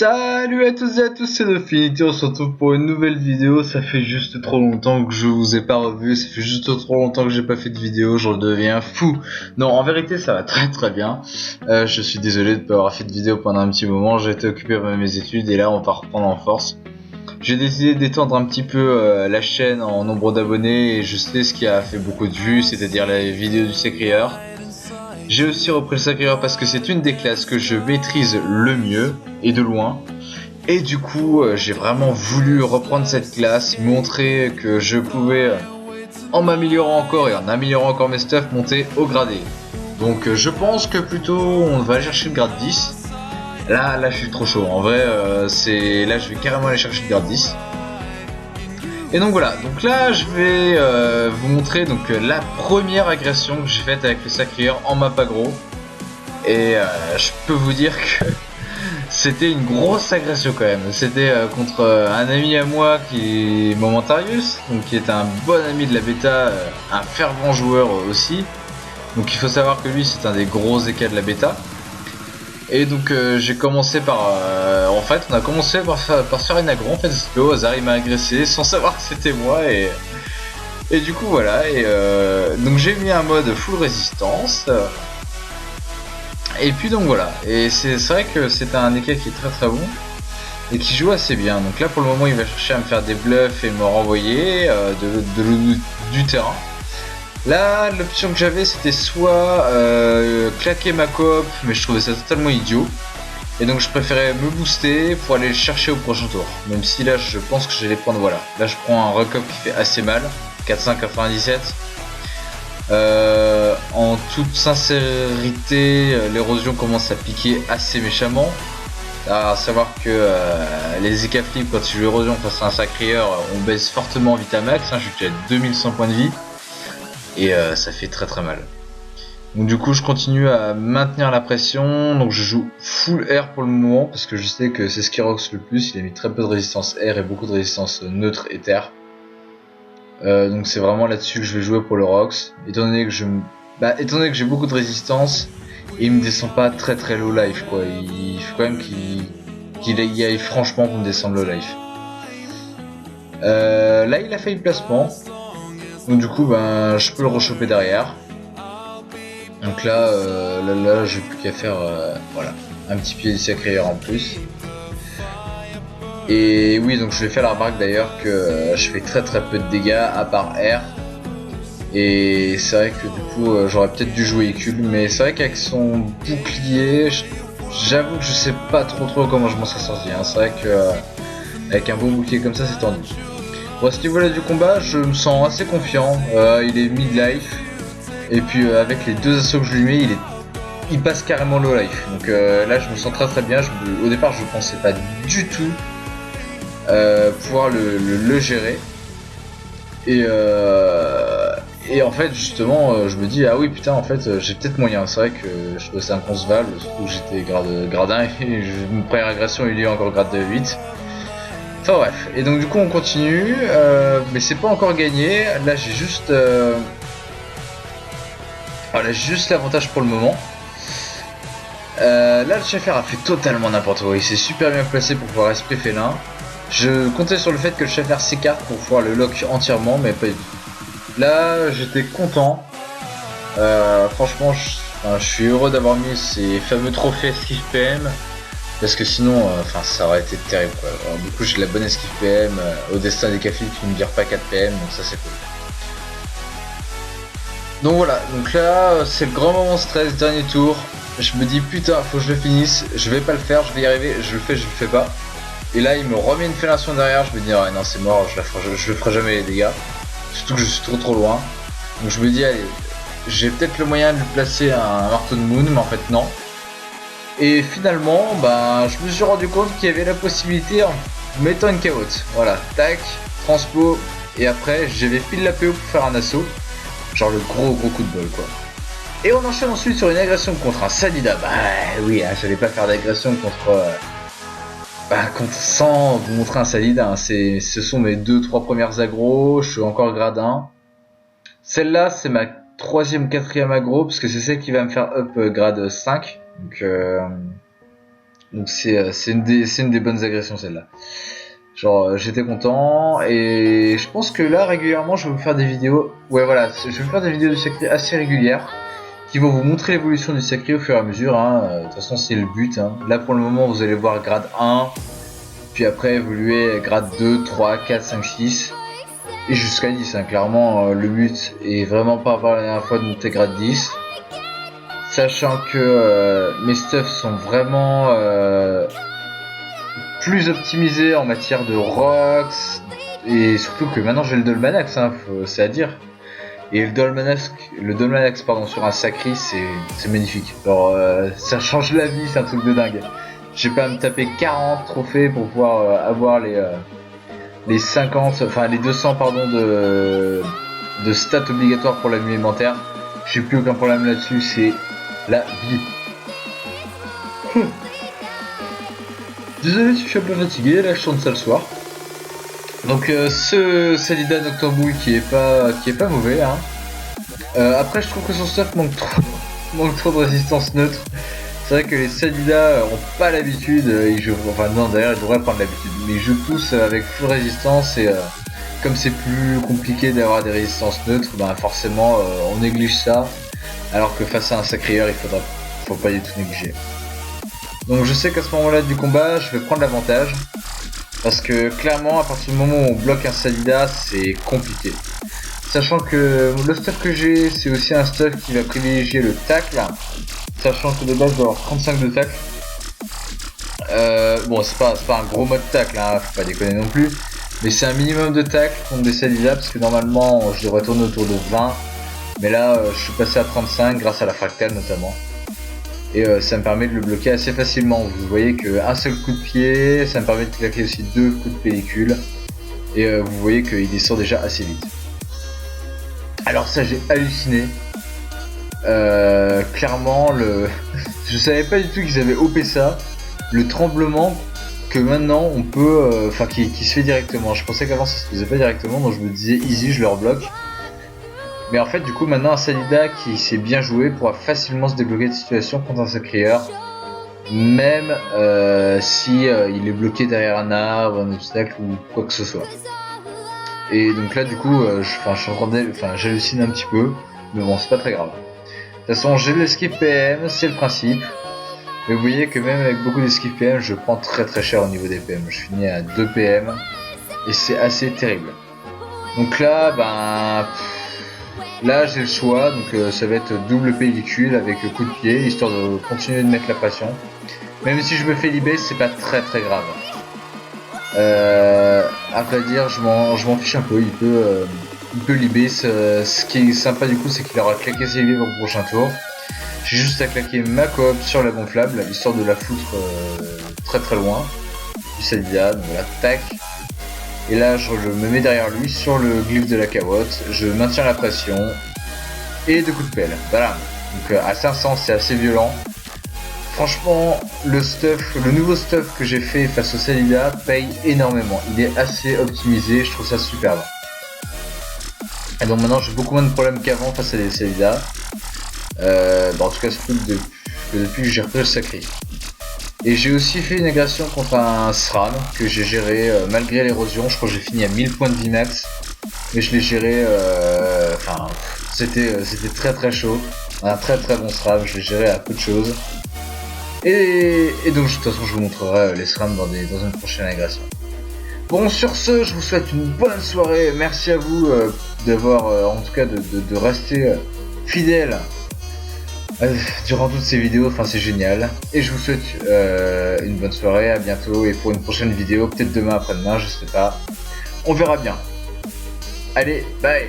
Salut à tous et à tous, c'est Nofinity, on se retrouve pour une nouvelle vidéo. Ça fait juste trop longtemps que je vous ai pas revu, ça fait juste trop longtemps que j'ai pas fait de vidéo, j'en deviens fou. Non, en vérité ça va très bien. Je suis désolé de pas avoir fait de vidéo pendant un petit moment, j'ai été occupé par mes études et là on va reprendre en force. J'ai décidé d'étendre un petit peu la chaîne en nombre d'abonnés et je sais ce qui a fait beaucoup de vues, c'est-à-dire la vidéo du Sacrieur. J'ai aussi repris le Sacrieur parce que c'est une des classes que je maîtrise le mieux et de loin. Et du coup, j'ai vraiment voulu reprendre cette classe, montrer que je pouvais, en m'améliorant encore et en améliorant encore mes stuff, monter au gradé. Donc je pense que plutôt on va chercher le grade 10. Là je suis trop chaud. En vrai, là je vais carrément aller chercher le grade 10. Et donc voilà, donc là je vais vous montrer la première agression que j'ai faite avec le Sacrieur en map aggro. Et je peux vous dire que c'était une grosse agression quand même. C'était contre un ami à moi qui est Momentarius, donc qui est un bon ami de la bêta, un fervent joueur aussi. Donc il faut savoir que lui c'est un des gros écarts de la bêta. Et donc j'ai commencé par... en fait on a commencé par se faire une aggro, en fait c'était au hasard, il m'a agressé sans savoir que c'était moi et du coup voilà, et donc j'ai mis un mode full résistance. Et puis donc voilà, et c'est vrai que c'est un EK qui est très bon et qui joue assez bien. Donc là pour le moment il va chercher à me faire des bluffs et me renvoyer du terrain. Là l'option que j'avais c'était soit claquer ma coop, mais je trouvais ça totalement idiot. Et donc je préférais me booster pour aller le chercher au prochain tour. Même si là je pense que je vais les prendre, voilà. Là je prends un recop qui fait assez mal, 497. En toute sincérité, l'érosion commence à piquer assez méchamment. À savoir que les EK flip, quand tu joues érosion face à un Sacrieur, on baisse fortement Vitamax. Je suis déjà à 2100 points de vie et ça fait très mal. Donc du coup je continue à maintenir la pression. Donc je joue full air pour le moment parce que je sais que c'est ce qui rox le plus. Il a mis très peu de résistance air et beaucoup de résistance neutre et terre. Donc c'est vraiment là-dessus que je vais jouer pour le Rox, étant donné que j'ai beaucoup de résistance, et il me descend pas très low life quoi. Il faut quand même qu'il y aille franchement pour me descendre low life. Là il a fait le placement, donc du coup je peux le rechoper derrière. Donc là j'ai plus qu'à faire voilà, un petit pied du Sacrieur en plus. Et oui, donc je vais faire la remarque d'ailleurs que je fais très peu de dégâts à part R. Et c'est vrai que du coup j'aurais peut-être dû jouer Écule, mais c'est vrai qu'avec son bouclier, j'avoue que je sais pas trop comment je m'en serais sorti. C'est vrai que avec un beau bouclier comme ça c'est tendu. Bon, à ce niveau là du combat, je me sens assez confiant. Il est mid-life. Et puis avec les deux assauts que je lui mets, il passe carrément low life. Donc là je me sens très bien. Au départ je pensais pas du tout pouvoir le gérer. Et en fait justement je me dis ah oui putain en fait j'ai peut-être moyen. C'est vrai que je trouvais ça inconcevable, surtout que j'étais grade 1 et une première agression a eu lieu encore grade 8. Enfin bref, et donc du coup on continue, mais c'est pas encore gagné. Là j'ai juste voilà, juste l'avantage pour le moment. Là le Schaffer a fait totalement n'importe quoi, il s'est super bien placé pour pouvoir SP félin. Je comptais sur le fait que le Schaffer s'écarte pour pouvoir le lock entièrement, mais pas du tout. Là, j'étais content. Franchement, je suis heureux d'avoir mis ces fameux trophées esquive PM. Parce que sinon, ça aurait été terrible quoi. Alors, du coup, j'ai de la bonne esquive PM. Au destin des cafés qui ne me virent pas 4 PM, donc ça c'est cool. Donc voilà, donc là, c'est le grand moment stress, dernier tour. Je me dis putain, faut que je le finisse. Je vais pas le faire, je vais y arriver. Je le fais pas. Et là il me remet une fellation derrière, je me dis ah non c'est mort, je le ferai jamais les dégâts. Surtout que je suis trop loin. Donc je me dis allez, j'ai peut-être le moyen de lui placer un marteau de moon, mais en fait non. Et finalement, je me suis rendu compte qu'il y avait la possibilité en mettant une carotte. Voilà, tac, transpo, et après j'avais pile la PO pour faire un assaut. Genre le gros coup de bol quoi. Et on enchaîne ensuite sur une agression contre un Sadida. Bah oui, j'allais pas faire d'agression contre... sans vous montrer un Salida, ce sont mes 2-3 premières aggros, je suis encore grade 1. Celle-là, c'est ma 3ème, 4ème aggro, parce que c'est celle qui va me faire up grade 5. Donc Donc c'est une des bonnes agressions celle-là. Genre j'étais content et je pense que là régulièrement je vais vous faire des vidéos. Ouais voilà, je vais vous faire des vidéos du sacré assez régulières qui vont vous montrer l'évolution du sacré au fur et à mesure. De toute façon c'est le but. Là pour le moment vous allez voir grade 1, puis après évoluer grade 2, 3, 4, 5, 6 et jusqu'à 10. Clairement le but est vraiment pas par la dernière fois de monter grade 10. Sachant que mes stuffs sont vraiment plus optimisés en matière de rocks. Et surtout que maintenant j'ai le Dolmanax, c'est à dire. Et le Dolmanax pardon, sur un sacri, c'est magnifique. Alors ça change la vie, c'est un truc de dingue. J'ai pas à me taper 40 trophées pour pouvoir avoir les 50, enfin les 200 pardon de stats obligatoires pour la nuit alimentaire. J'ai plus aucun problème là-dessus, c'est la vie. Désolé si je suis un peu fatigué, là je tourne ça le soir. Donc ce Salida Nocturbull qui est pas mauvais après je trouve que son stuff manque trop de résistance neutre. C'est vrai que les Salida ont pas l'habitude, enfin non d'ailleurs ils devraient prendre l'habitude, mais ils jouent tous avec full résistance et comme c'est plus compliqué d'avoir des résistances neutres, forcément on néglige ça, alors que face à un sacréeur faut pas du tout négliger. Donc je sais qu'à ce moment-là du combat, je vais prendre l'avantage. Parce que clairement, à partir du moment où on bloque un Salida, c'est compliqué. Sachant que le stuff que j'ai, c'est aussi un stuff qui va privilégier le tacle. Sachant que de base, je dois avoir 35 de tacle. Bon, c'est pas un gros mode tacle, faut pas déconner non plus. Mais c'est un minimum de tacle contre des Salida, parce que normalement, je devrais tourner autour de 20. Mais là, je suis passé à 35 grâce à la fractale notamment. Et ça me permet de le bloquer assez facilement. Vous voyez qu'un seul coup de pied, ça me permet de claquer aussi 2 coups de pellicule. Et vous voyez qu'il descend déjà assez vite. Alors ça j'ai halluciné. Clairement je savais pas du tout qu'ils avaient OP ça. Le tremblement que maintenant on peut... qui se fait directement. Je pensais qu'avant ça se faisait pas directement, donc je me disais easy, je le rebloque. Mais en fait, du coup, maintenant un Salida qui s'est bien joué pourra facilement se débloquer de situation contre un sacréeur, même si il est bloqué derrière un arbre, un obstacle ou quoi que ce soit. Et donc là, du coup, j'hallucine un petit peu, mais bon, c'est pas très grave. De toute façon, j'ai l'esquive PM, c'est le principe. Mais vous voyez que même avec beaucoup d'esquive PM, je prends très très cher au niveau des PM. Je finis à 2 PM et c'est assez terrible. Donc là, là j'ai le choix, donc ça va être double pellicule avec coup de pied, histoire de continuer de mettre la pression. Même si je me fais libérer, c'est pas très très grave. À vrai dire, je m'en fiche un peu, il peut libérer. Ce qui est sympa du coup, c'est qu'il aura claqué ses livres au prochain tour. J'ai juste à claquer ma coop sur la gonflable, histoire de la foutre très très loin du Salida, donc voilà, tac. Et là je me mets derrière lui sur le glyphe de la carotte, je maintiens la pression et 2 coups de pelle. Voilà, donc à 500 c'est assez violent. Franchement le nouveau stuff que j'ai fait face au Salida paye énormément. Il est assez optimisé, je trouve ça superbe. Et donc maintenant j'ai beaucoup moins de problèmes qu'avant face à des Salida. En tout cas surtout depuis que j'ai repris le sacré. Et j'ai aussi fait une agression contre un SRAM que j'ai géré malgré l'érosion. Je crois que j'ai fini à 1000 points de vie max. Mais je l'ai géré, c'était très très chaud. Un très très bon SRAM, je l'ai géré à peu de choses. Et donc de toute façon je vous montrerai les SRAM dans une prochaine agression. Bon, sur ce, je vous souhaite une bonne soirée. Merci à vous d'avoir, en tout cas de rester fidèle durant toutes ces vidéos, c'est génial. Et je vous souhaite une bonne soirée, à bientôt et pour une prochaine vidéo, peut-être demain, après-demain, je sais pas. On verra bien. Allez, bye.